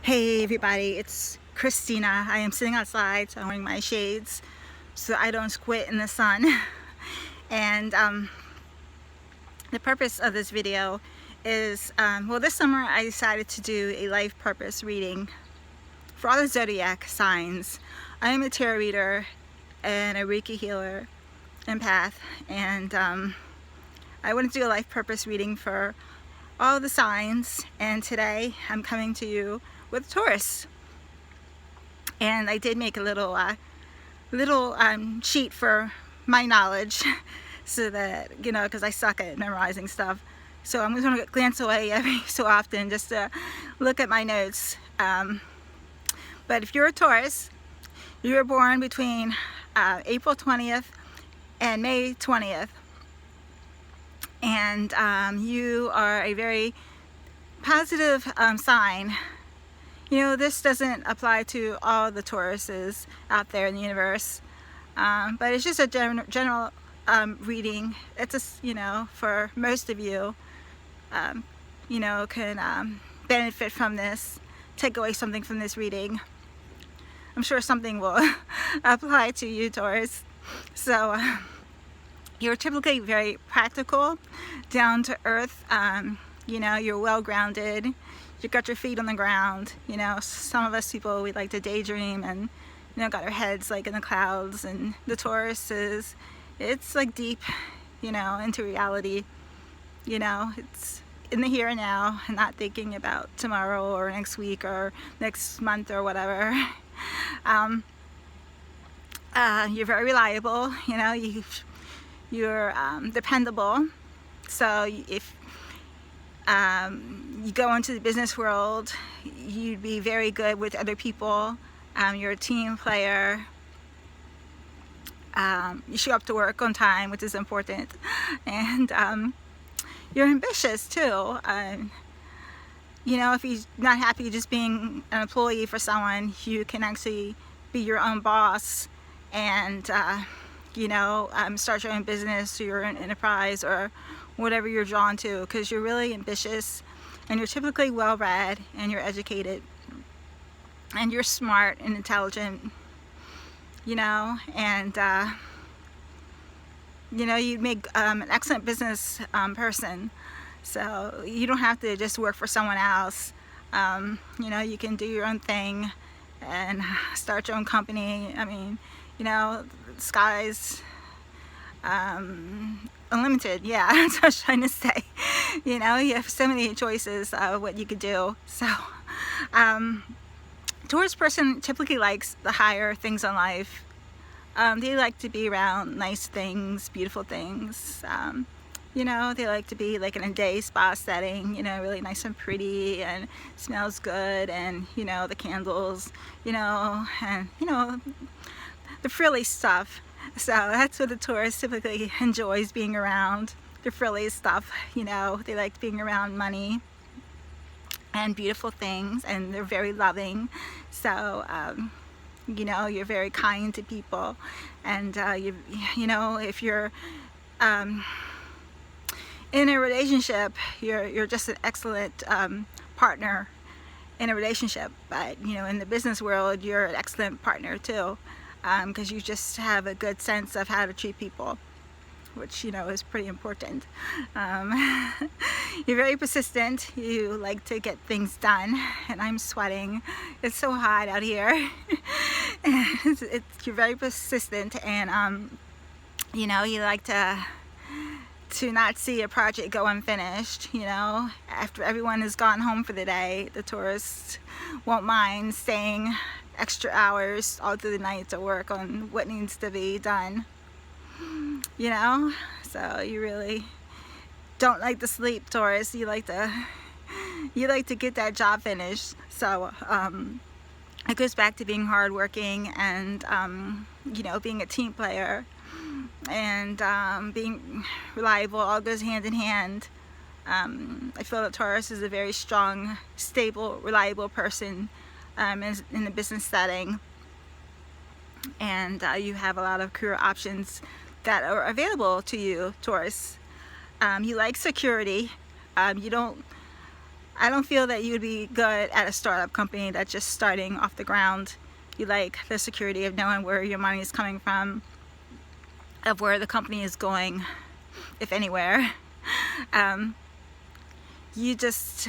Hey everybody, it's Kristina. I am sitting outside, so I'm wearing my shades so I don't squint in the sun. And the purpose of this video is, well, this summer I decided to do a life purpose reading for all the Zodiac signs. I am a tarot reader and a Reiki healer, empath, and I want to do a life purpose reading for all the signs, and today I'm coming to you with Taurus. And I did make a little sheet for my knowledge so that, you know, because I suck at memorizing stuff. So I'm just going to glance away every so often just to look at my notes. But if you're a Taurus, you were born between April 20th and May 20th. And you are a very positive sign. You know, this doesn't apply to all the Tauruses out there in the universe, but it's just a general reading. It's just, you know, for most of you, you know, can benefit from this, take away something from this reading. I'm sure something will apply to you, Taurus. So you're typically very practical, down to earth. You know, you're well grounded. You got your feet on the ground. You know, some of us people, we like to daydream and, you know, got our heads like in the clouds. And the Taurus it's like deep, you know, into reality. You know, it's in the here and now and not thinking about tomorrow or next week or next month or whatever. You're very reliable. You know, you're dependable. So if you go into the business world, you'd be very good with other people. You're a team player. You show up to work on time, which is important. And you're ambitious too. You know, if you're not happy just being an employee for someone, you can actually be your own boss and you know, start your own business or your own enterprise or whatever you're drawn to, because you're really ambitious and you're typically well read and you're educated and you're smart and intelligent, you know, and you know, you make an excellent business person. So you don't have to just work for someone else. You know, you can do your own thing and start your own company. I mean, you know, the sky's unlimited. Yeah, that's what I was trying to say. You know, you have so many choices of what you could do. So Taurus person typically likes the higher things in life. They like to be around nice things, beautiful things. You know, they like to be like in a day spa setting, you know, really nice and pretty and smells good, and, you know, the candles, you know, and, you know, the frilly stuff. So that's what the Taurus typically enjoys, being around the frilly stuff. You know, they like being around money and beautiful things, and they're very loving. So you know, you're very kind to people, and you know, if you're in a relationship, you're just an excellent partner in a relationship. But, you know, in the business world, you're an excellent partner too, because you just have a good sense of how to treat people, which, you know, is pretty important. You're very persistent. You like to get things done, and I'm sweating. It's so hot out here. You're very persistent, and you know, you like to not see a project go unfinished. You know, after everyone has gone home for the day, the Taurus won't mind staying extra hours all through the night to work on what needs to be done. You know, so you really don't like to sleep, Taurus. You like to get that job finished. So it goes back to being hardworking and you know, being a team player and being reliable. All goes hand in hand. I feel that Taurus is a very strong, stable, reliable person in the business setting, and you have a lot of career options that are available to you, Taurus. You like security. You don't I don't feel that you would be good at a startup company that's just starting off the ground. You like the security of knowing where your money is coming from, of where the company is going, if anywhere. You just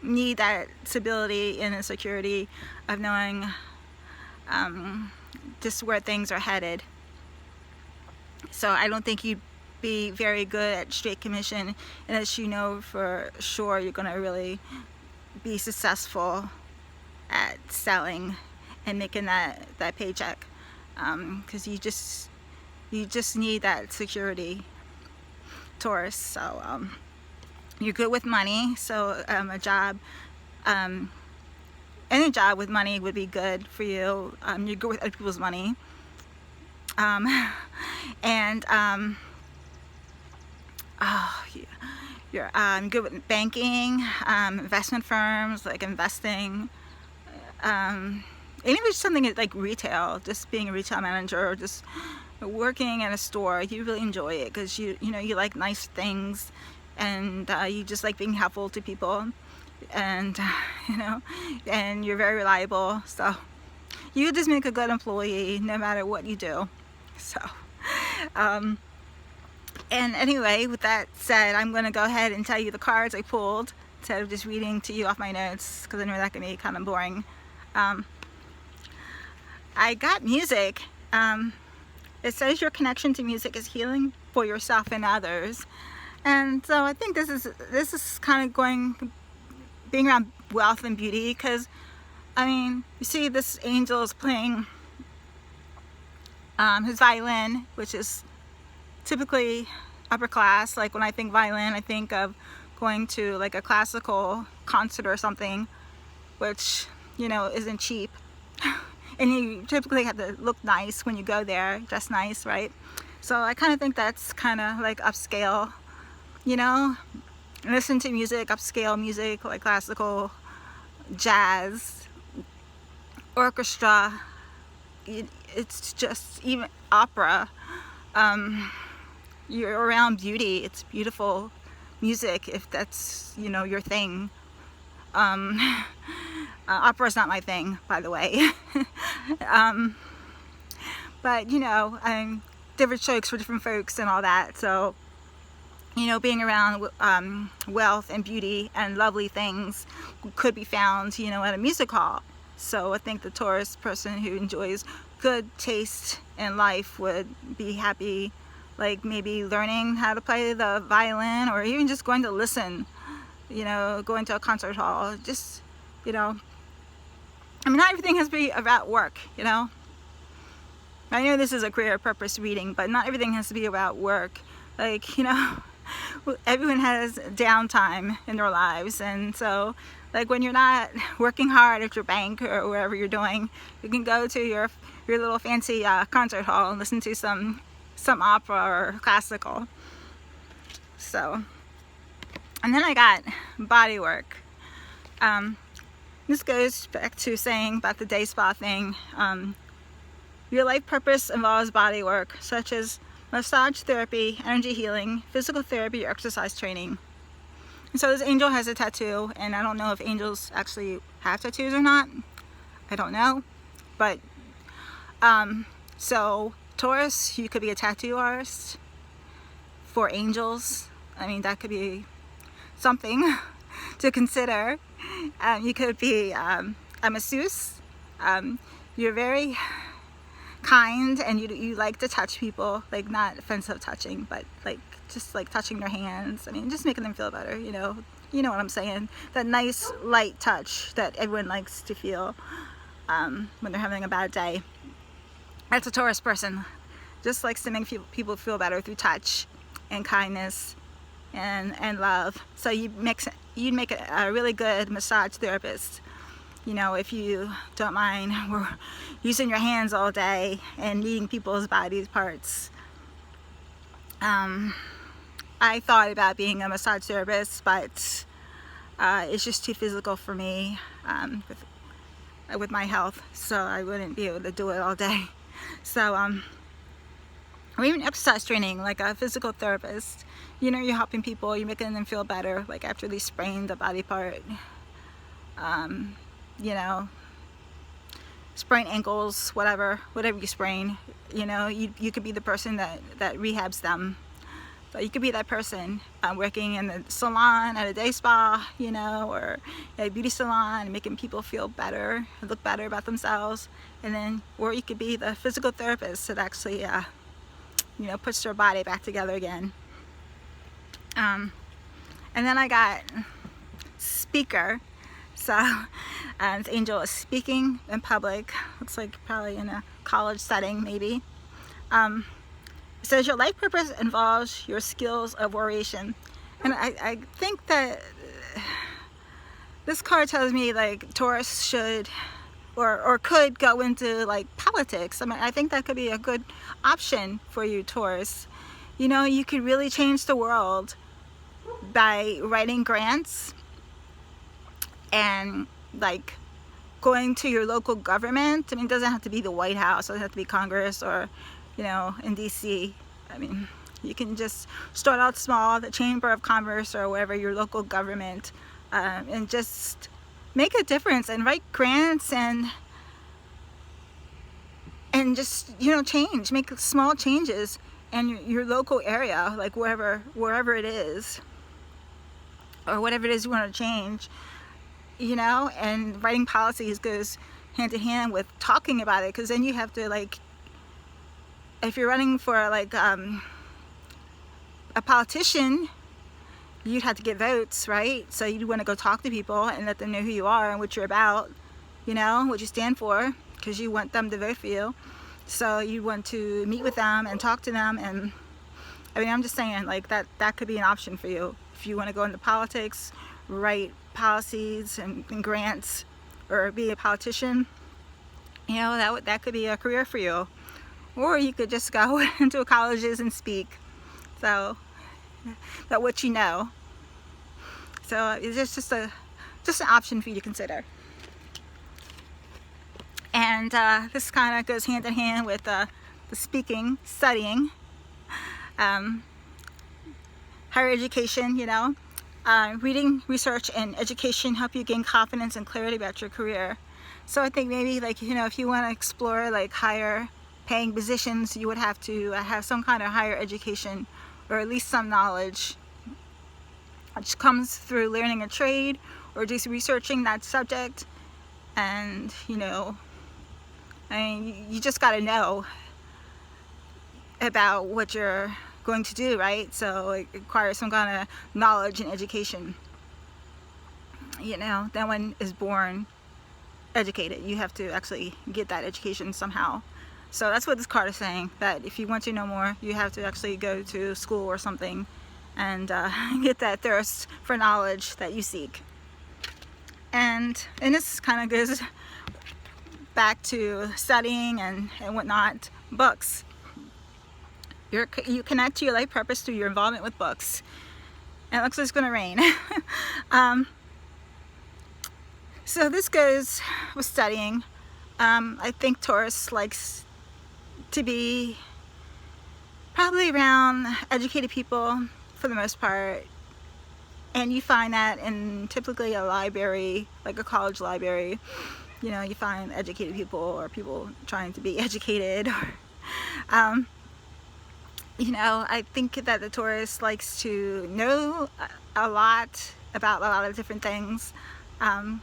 need that stability and the security of knowing just where things are headed. So I don't think you'd be very good at straight commission unless you know for sure you're going to really be successful at selling and making that paycheck, because you just need that security, Taurus. So you're good with money, so a job, any job with money would be good for you. You're good with other people's money, and oh, you're good with banking, investment firms, like investing, and even just something like retail, just being a retail manager, or just working in a store. You really enjoy it because you know you like nice things, and you just like being helpful to people, and you know, and you're very reliable. So you just make a good employee no matter what you do. So and anyway, with that said, I'm going to go ahead and tell you the cards I pulled instead of just reading to you off my notes, because I know that can be kind of boring. I got music. It says your connection to music is healing for yourself and others, and so I think this is kind of being around wealth and beauty, because I mean, you see this angel is playing his violin, which is typically upper class. Like when I think violin, I think of going to like a classical concert or something, which, you know, isn't cheap. And you typically have to look nice when you go there, dress nice, right? So I kind of think that's kind of like upscale, you know, listen to music, upscale music, like classical, jazz, orchestra. It's just even opera. You're around beauty. It's beautiful music, if that's, you know, your thing. Opera's not my thing, by the way. But you know, different strokes for different folks and all that. So, you know, being around wealth and beauty and lovely things could be found, you know, at a music hall. So I think the Taurus person who enjoys good taste in life would be happy, like maybe learning how to play the violin, or even just going to listen, you know, going to a concert hall. Just, you know, I mean, not everything has to be about work, you know. I know this is a career purpose reading, but not everything has to be about work. Like, you know, everyone has downtime in their lives, and so like when you're not working hard at your bank or wherever you're doing, you can go to your little fancy concert hall and listen to some opera or classical. So, and then I got body work. This goes back to saying about the day spa thing. Your life purpose involves body work, such as massage therapy, energy healing, physical therapy, or exercise training. And so this angel has a tattoo, and I don't know if angels actually have tattoos or not. I don't know. But, so Taurus, you could be a tattoo artist for angels. I mean, that could be something to consider. You could be a masseuse. You're very kind, and you like to touch people, like not offensive touching, but like just like touching their hands. I mean, just making them feel better, you know what I'm saying, that nice light touch that everyone likes to feel when they're having a bad day. That's a Taurus person, just likes to make people feel better through touch and kindness and love. So you'd make a really good massage therapist, you know, if you don't mind using your hands all day and kneading people's body parts. I thought about being a massage therapist, but it's just too physical for me with my health, so I wouldn't be able to do it all day. So or even exercise training, like a physical therapist. You know, you're helping people, you're making them feel better, like after they sprained a body part. You know, sprain ankles, whatever you sprain, you know, you could be the person that rehabs them. So you could be that person working in the salon at a day spa, you know, or a beauty salon, making people feel better, look better about themselves. And then, or you could be the physical therapist that actually, you know, puts their body back together again. And then I got speaker. So this angel is speaking in public. Looks like probably in a college setting, maybe. It says your life purpose involves your skills of oration. And I think that this card tells me like Taurus should or could go into like politics. I mean, I think that could be a good option for you, Taurus. You know, you could really change the world by writing grants and like going to your local government. I mean, it doesn't have to be the White House, it doesn't have to be Congress or, you know, in DC. I mean, you can just start out small, the Chamber of Commerce or wherever, your local government, and just make a difference and write grants and just, you know, make small changes in your local area, like wherever it is, or whatever it is you want to change, you know. And writing policies goes hand to hand with talking about it, because then you have to, like, if you're running for like a politician, you'd have to get votes, right? So you'd want to go talk to people and let them know who you are and what you're about, you know, what you stand for, because you want them to vote for you. So you want to meet with them and talk to them. And I mean, I'm just saying, like, that could be an option for you if you want to go into politics, write policies and grants, or be a politician. You know, that could be a career for you. Or you could just go into colleges and speak. So, about what you know. So it's just an option for you to consider. And this kind of goes hand in hand with the speaking, studying, higher education. You know, reading, research, and education help you gain confidence and clarity about your career. So I think maybe, like, you know, if you want to explore like higher paying positions, you would have to have some kind of higher education, or at least some knowledge, which comes through learning a trade or just researching that subject. And, you know, I mean, you just got to know about what you're going to do, right? So it requires some kind of knowledge and education. You know, no one is born educated. You have to actually get that education somehow. So that's what this card is saying, that if you want to know more, you have to actually go to school or something and get that thirst for knowledge that you seek. And this kind of goes back to studying and whatnot. Books. You connect to your life purpose through your involvement with books. And it looks like it's going to rain. So this goes with studying. I think Taurus likes to be probably around educated people for the most part, and you find that in typically a library, like a college library. You know, you find educated people or people trying to be educated. You know, I think that the Taurus likes to know a lot about a lot of different things, and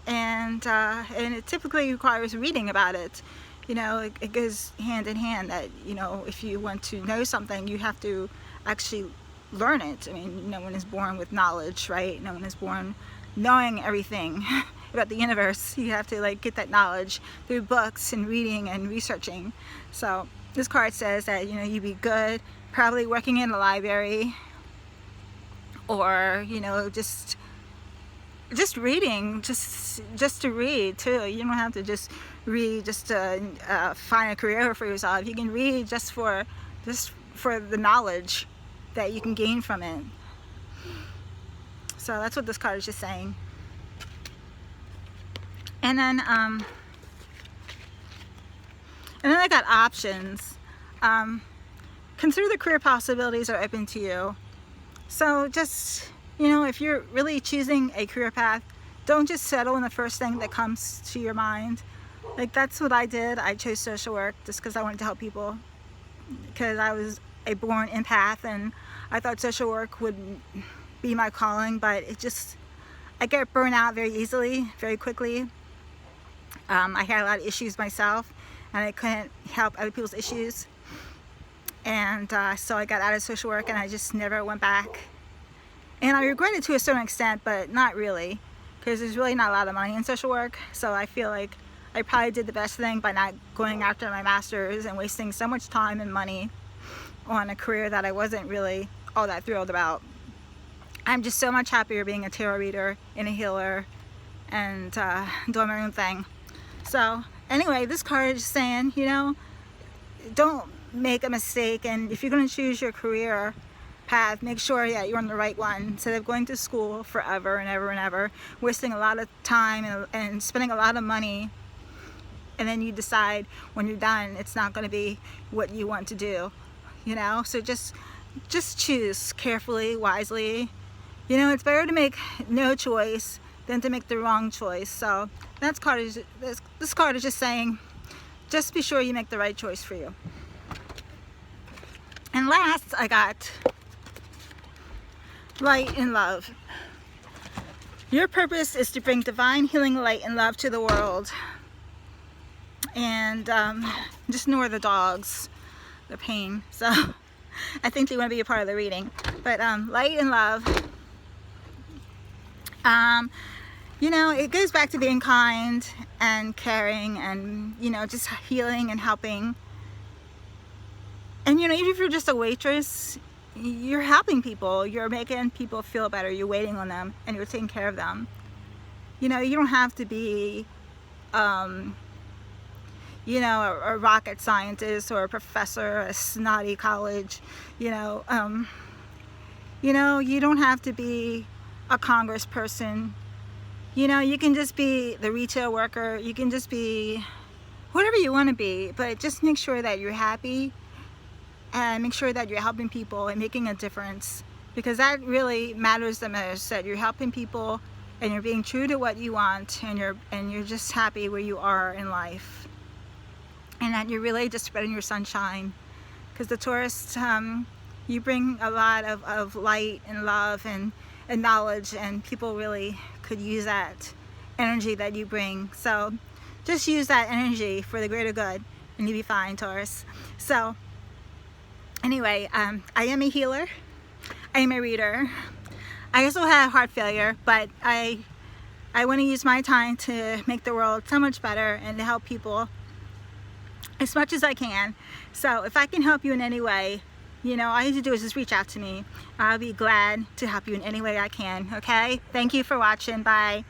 it typically requires reading about it. You know, it goes hand in hand that, you know, if you want to know something, you have to actually learn it. I mean, no one is born with knowledge, right? No one is born knowing everything about the universe. You have to, like, get that knowledge through books and reading and researching. So this card says that, you know, you'd be good probably working in a library, or, you know, just reading, just to read too. You don't have to just read just to find a career for yourself. You can read just for the knowledge that you can gain from it. So that's what this card is just saying. And then I got options. consider the career possibilities are open to you. So just, you know, if you're really choosing a career path, don't just settle on the first thing that comes to your mind. Like, that's what I did. I chose social work just because I wanted to help people, because I was a born empath and I thought social work would be my calling, but I get burnt out very easily, very quickly. I had a lot of issues myself and I couldn't help other people's issues, and so I got out of social work and I just never went back. And I regret it to a certain extent, but not really, because there's really not a lot of money in social work. So I feel like I probably did the best thing by not going after my master's and wasting so much time and money on a career that I wasn't really all that thrilled about. I'm just so much happier being a tarot reader and a healer and doing my own thing. So anyway, this card is saying, you know, don't make a mistake, and if you're going to choose your career path, make sure that you're on the right one, instead of going to school forever and ever and ever, wasting a lot of time and spending a lot of money, and then you decide when you're done it's not going to be what you want to do, you know. So just choose carefully, wisely. You know, it's better to make no choice than to make the wrong choice. So this card is just saying, just be sure you make the right choice for you. And last, I got light and love. Your purpose is to bring divine healing light and love to the world. And just ignore the dogs, the pain. So I think they want to be a part of the reading. But light and love. You know, it goes back to being kind and caring and, you know, just healing and helping. And, you know, even if you're just a waitress, you're helping people, you're making people feel better, you're waiting on them, and you're taking care of them. You know, you don't have to be, you know, a rocket scientist or a professor at a snotty college. You know, you don't have to be a congressperson. You know, you can just be the retail worker, you can just be whatever you want to be, but just make sure that you're happy and make sure that you're helping people and making a difference, because that really matters the most, that you're helping people and you're being true to what you want, and you're just happy where you are in life, and that you're really just spreading your sunshine. Because the Taurus, you bring a lot of light and love and knowledge, and people really could use that energy that you bring. So just use that energy for the greater good and you'll be fine, Taurus. So anyway, I am a healer, I am a reader. I also have heart failure, but I want to use my time to make the world so much better and to help people as much as I can. So if I can help you in any way, you know, all you have to do is just reach out to me. I'll be glad to help you in any way I can, okay? Thank you for watching. Bye.